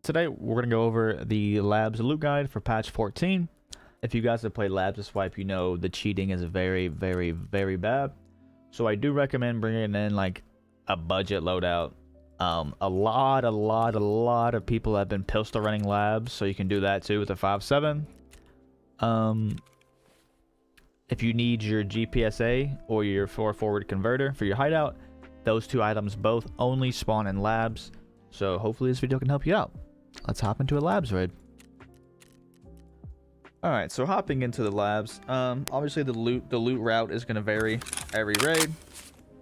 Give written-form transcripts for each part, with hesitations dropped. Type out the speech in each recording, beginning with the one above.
Today we're going to go over the Labs loot guide for patch 14. If you guys have played Labs with Swipe, you know the cheating is very, very, very bad. So I do recommend bringing in like a budget loadout. A lot of people have been pistol running Labs, so you can do that too with a 5.7. If you need your GPSA or your 4-forward converter for your hideout, those two items both only spawn in Labs. So hopefully this video can help you out. Let's hop into a Labs raid. Alright, so hopping into the Labs, obviously the loot route is going to vary every raid,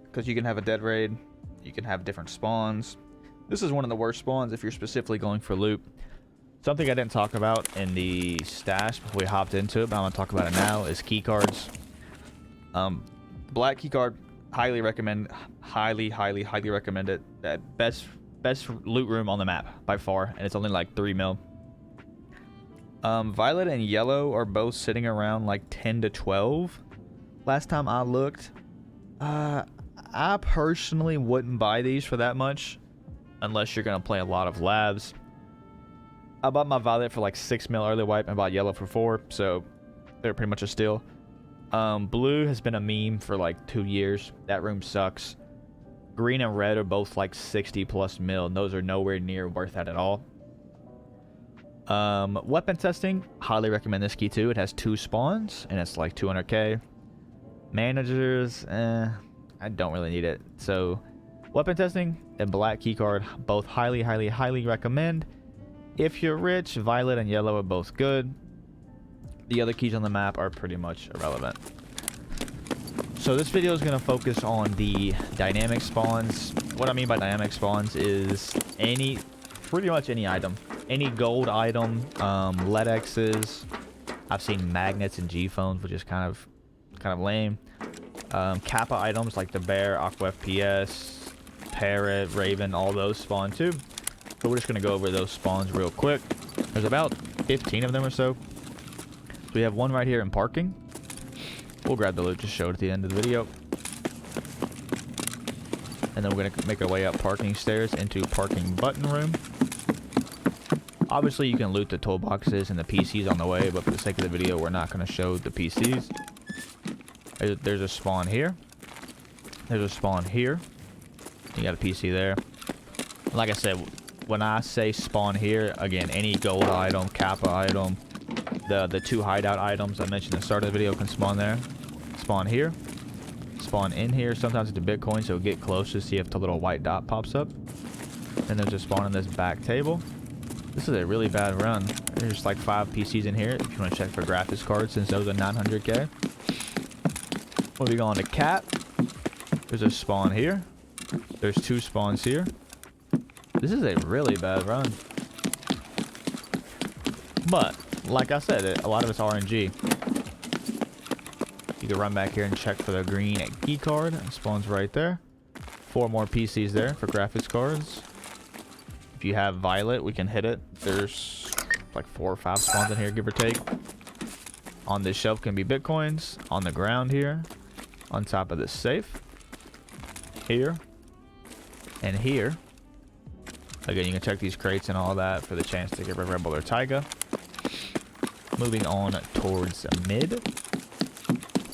because you can have a dead raid, you can have different spawns. This is one of the worst spawns if you're specifically going for loot. Something I didn't talk about in the stash before we hopped into it, but I'm going to talk about it now, is key cards. Black key card, highly recommend, highly recommend it. Best loot room on the map by far, and it's only like 3 mil. Violet and yellow are both sitting around like 10 to 12 last time I looked. I personally wouldn't buy these for that much unless you're gonna play a lot of Labs. I bought my Violet for like 6 mil early wipe and bought yellow for 4, so they're pretty much a steal. Blue has been a meme for like 2 years. That room sucks. Green and red are both like 60 plus mil, and those are nowhere near worth that at all. Weapon testing, highly recommend this key too. It has 2 spawns and it's like 200k. Managers, I don't really need it. So weapon testing and black keycard, both highly recommend. If you're rich, violet and yellow are both good. The other keys on the map are pretty much irrelevant. So this video is going to focus on the dynamic spawns. What I mean by dynamic spawns is pretty much any item. Any gold item, LEDXs. I've seen magnets and G-phones, which is kind of lame. Kappa items like the bear, Aqua FPS, parrot, raven, all those spawn too. So we're just going to go over those spawns real quick. There's about 15 of them or so. So we have one right here in parking. We'll grab the loot, just show it at the end of the video. And then we're going to make our way up parking stairs into parking button room. Obviously, you can loot the toolboxes and the PCs on the way, but for the sake of the video, we're not going to show the PCs. There's a spawn here. There's a spawn here. You got a PC there. Like I said, when I say spawn here, again, any gold item, Kappa item, the 2 hideout items I mentioned at the start of the video can spawn there. Spawn here. Spawn in here. Sometimes it's a Bitcoin, so get close to see if the little white dot pops up. And there's a spawn on this back table. This is a really bad run. There's like 5 PCs in here if you want to check for graphics cards, since those are 900k. Moving on to cat. There's a spawn here. There's 2 spawns here. This is a really bad run. But like I said, a lot of it's RNG. You can run back here and check for the green key card. It spawns right there. 4 more PCs there for graphics cards. If you have violet, we can hit it. There's like 4 or 5 spawns in here, give or take. On this shelf can be Bitcoins. On the ground here. On top of this safe. Here. And here. Again, you can check these crates and all that for the chance to get Rebel or Taiga. Moving on towards mid.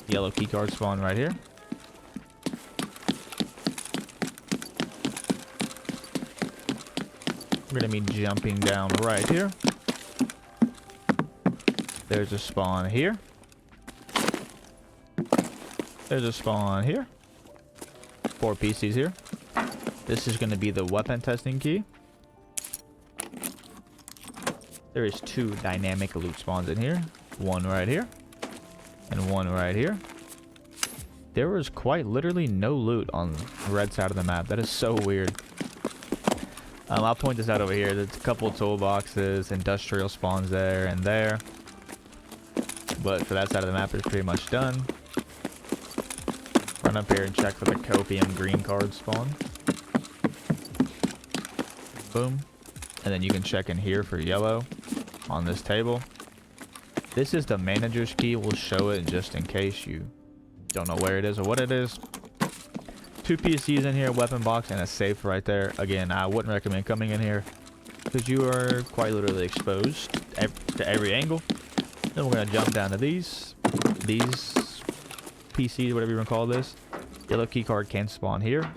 Yellow keycard spawn right here. We're going to be jumping down right here. There's a spawn here. There's a spawn here. 4 PCs here. This is going to be the weapon testing key. There is 2 dynamic loot spawns in here. 1 right here. And 1 right here. There was quite literally no loot on the red side of the map. That is so weird. I'll point this out over here. There's a couple toolboxes, industrial spawns there and there. But for that side of the map, it's pretty much done. Run up here and check for the copium green card spawn. Boom. And then you can check in here for yellow on this table. This is the manager's key. We'll show it just in case you don't know where it is or what it is. 2 PCs in here, weapon box, and a safe right there. Again, I wouldn't recommend coming in here. because you are quite literally exposed to every angle. Then we're going to jump down to these PCs, whatever you want to call this. Yellow keycard can spawn here.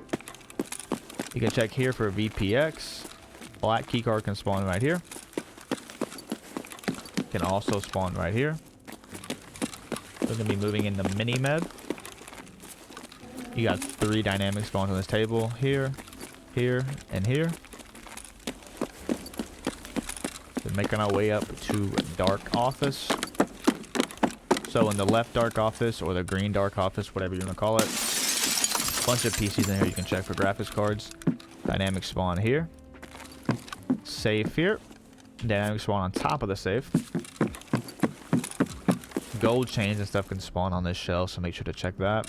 You can check here for VPX. Black keycard can spawn right here. Can also spawn right here. We're going to be moving into Mini-Med. You got 3 dynamic spawns on this table. Here, here, and here. We're making our way up to Dark Office. So in the left Dark Office, or the green Dark Office, whatever you want to call it. Bunch of PCs in here you can check for graphics cards. Dynamic spawn here. Safe here. Dynamic spawn on top of the safe. Gold chains and stuff can spawn on this shelf, so make sure to check that.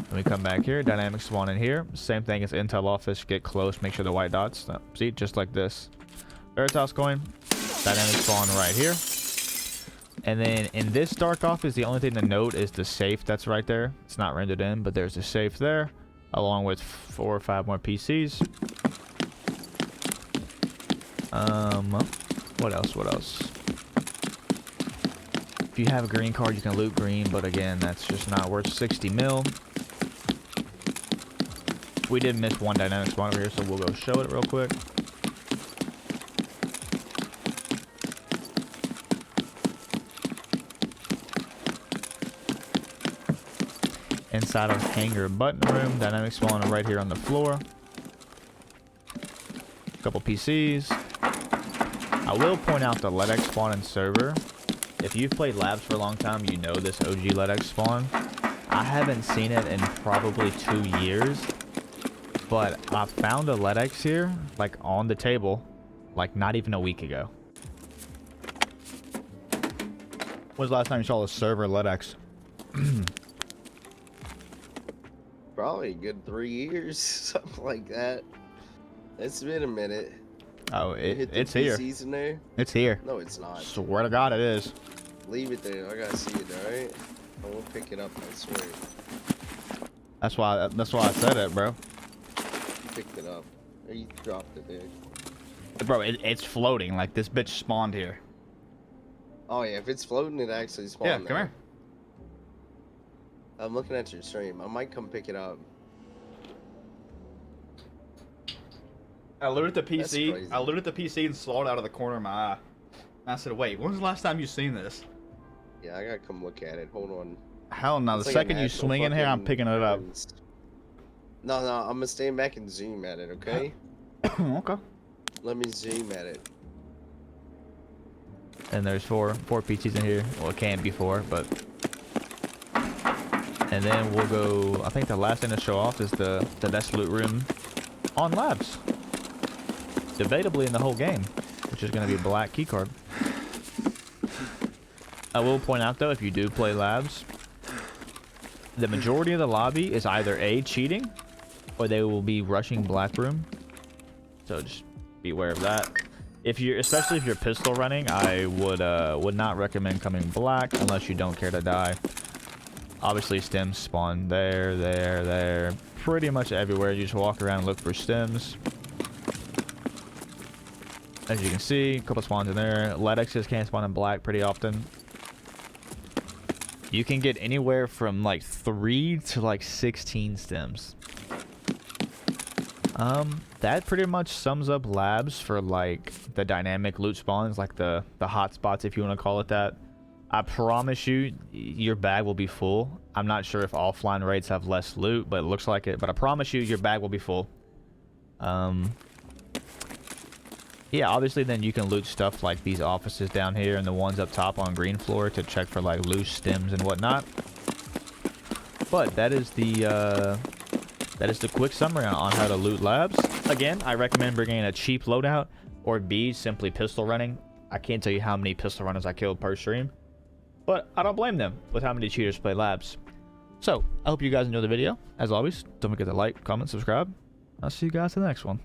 When we come back here, dynamic spawn in here. Same thing as Intel Office. Get close, make sure the white dots. See, just like this. Veritas coin. Dynamic spawn right here. And then in this Dark Office, the only thing to note is the safe that's right there. It's not rendered in, but there's a safe there, along with 4 or 5 more PCs. What else? What else? If you have a green card, you can loot green, but again, that's just not worth 60 mil. We did miss one dynamic spawn over here, so we'll go show it real quick. Inside of hangar button room, dynamic spawn right here on the floor. Couple PCs. I will point out the LEDX spawn in server. If you've played labs for a long time, you know this OG LEDX spawn. I haven't seen it in probably 2 years, but I found a LEDX here, like on the table, like not even a week ago. When was the last time you saw a server LEDX? Probably a good 3 years, something like that. It's been a minute. Oh, it's here. In there? It's here. No, it's not. Swear to God, it is. Leave it there. I gotta see it, alright? I won't pick it up, I swear. That's why I said it, bro. You picked it up. Or you dropped it there. Bro, it's floating. Like, this bitch spawned here. Oh, yeah. If it's floating, it actually spawned Yeah, there. come here. I'm looking at your stream. I might come pick it up. I looked at the PC. I looked at the PC and saw it out of the corner of my eye. And I said, wait, when was the last time you seen this? Yeah, I gotta come look at it. Hold on. Hell no. The It's like second an you actual swing in here, I'm fucking picking it up. No, I'm gonna stand back and zoom at it, okay? Okay. Let me zoom at it. And there's four PCs in here. Well, it can't be 4, but... And then we'll go... I think the last thing to show off is the best loot room on labs. Debatably in the whole game, which is going to be a black keycard. I will point out, though, if you do play labs, the majority of the lobby is either A, cheating, or they will be rushing black room. So just beware of that. Especially if you're pistol running, I would not recommend coming black unless you don't care to die. Obviously, stems spawn there, pretty much everywhere. You just walk around and look for stems. As you can see, a couple spawns in there. LEDXs can spawn in black pretty often. You can get anywhere from like 3 to like 16 stems. That pretty much sums up labs for like the dynamic loot spawns, like the hot spots, if you want to call it that. I promise you, your bag will be full. I'm not sure if offline raids have less loot, but it looks like it. But I promise you, your bag will be full. Yeah, obviously then you can loot stuff like these offices down here and the ones up top on green floor to check for like loose stems and whatnot. But that is the quick summary on how to loot labs. Again, I recommend bringing in a cheap loadout, or B, simply pistol running. I can't tell you how many pistol runners I killed per stream, but I don't blame them with how many cheaters play labs. So, I hope you guys enjoyed the video. As always, don't forget to like, comment, subscribe. I'll see you guys in the next one.